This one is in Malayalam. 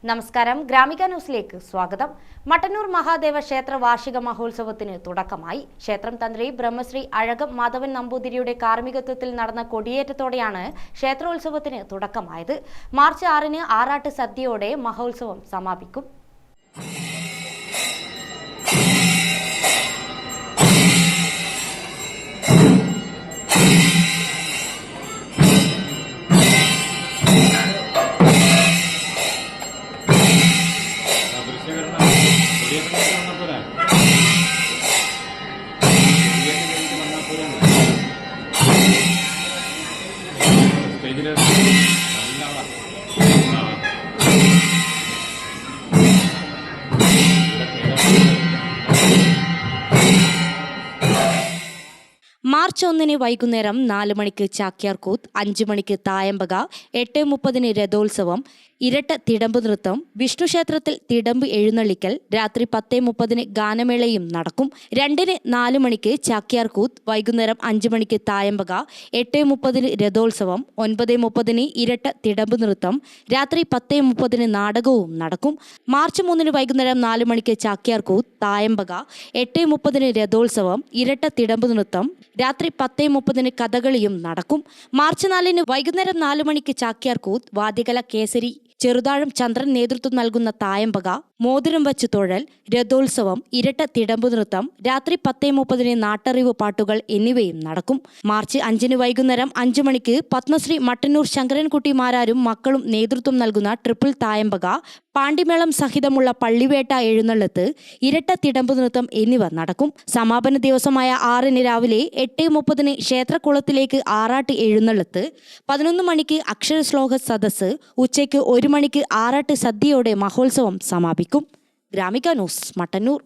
നമസ്കാരം, ഗ്രാമിക ന്യൂസിലേക്ക് സ്വാഗതം. മട്ടന്നൂർ മഹാദേവ ക്ഷേത്ര വാർഷിക മഹോത്സവത്തിന് തുടക്കമായി. ക്ഷേത്രം തന്ത്രി ബ്രഹ്മശ്രീ അഴകം മാധവൻ നമ്പൂതിരിയുടെ കാർമ്മികത്വത്തിൽ നടന്ന കൊടിയേറ്റത്തോടെയാണ് ക്ഷേത്രോത്സവത്തിന് തുടക്കമായത്. മാർച്ച് 6-ന് ആറാട്ട് സദ്യയോടെ മഹോത്സവം സമാപിക്കും. മാർച്ച് 1-ന് വൈകുന്നേരം 4 മണിക്ക് ചാക്യാർകൂത്ത്, 5 മണിക്ക് തായമ്പക, 8:30-ന് രഥോത്സവം, ഇരട്ട തിടമ്പ് നൃത്തം, വിഷ്ണു ക്ഷേത്രത്തിൽ തിടമ്പ് എഴുന്നള്ളിക്കൽ, രാത്രി 10:30-ന് ഗാനമേളയും നടക്കും. 2-ന് 4 മണിക്ക് ചാക്യാർകൂത്ത്, വൈകുന്നേരം 5 മണിക്ക് തായമ്പക, 8:30-ന് രഥോത്സവം, 9:30-ന് ഇരട്ട തിടമ്പ് നൃത്തം, രാത്രി 10:30-ന് നാടകവും നടക്കും. മാർച്ച് 3-ന് വൈകുന്നേരം 4 മണിക്ക് ചാക്യാർകൂത്ത്, തായമ്പക, 8:30-ന് രഥോത്സവം, ഇരട്ട തിടമ്പ് നൃത്തം, രാത്രി 10:30-ന് കഥകളിയും നടക്കും. മാർച്ച് 4-ന് വൈകുന്നേരം 4 മണിക്ക് ചാക്യാർകൂത്ത്, വാദ്യകല കേസരി ചെറുതാഴം ചന്ദ്രൻ നേതൃത്വം നൽകുന്ന തായമ്പക, മോതിരം വച്ച് തൊഴൽ, രഥോത്സവം, ഇരട്ട തിടമ്പ് നൃത്തം, രാത്രി 10:30-ന് നാട്ടറിവ് പാട്ടുകൾ എന്നിവയും നടക്കും. മാർച്ച് 5-ന് വൈകുന്നേരം 5 മണിക്ക് പത്മശ്രീ മട്ടന്നൂർ ശങ്കരൻകുട്ടിമാരാരും മക്കളും നേതൃത്വം നൽകുന്ന ട്രിപ്പിൾ തായമ്പക, പാണ്ടിമേളം സഹിതമുള്ള പള്ളിവേട്ട എഴുന്നള്ളത്ത്, ഇരട്ട തിടമ്പ് നൃത്തം എന്നിവ നടക്കും. സമാപന ദിവസമായ 6-ന് രാവിലെ 8:30-ന് ക്ഷേത്രക്കുളത്തിലേക്ക് ആറാട്ട് എഴുന്നള്ളത്ത്, 11 മണിക്ക് അക്ഷരശ്ലോക സദസ്സ്, ഉച്ചയ്ക്ക് 1 മണിക്ക് ആറാട്ട് സദ്യയോടെ മഹോത്സവം സമാപിക്കും. ഗ്രാമിക ന്യൂസ്, മട്ടന്നൂർ.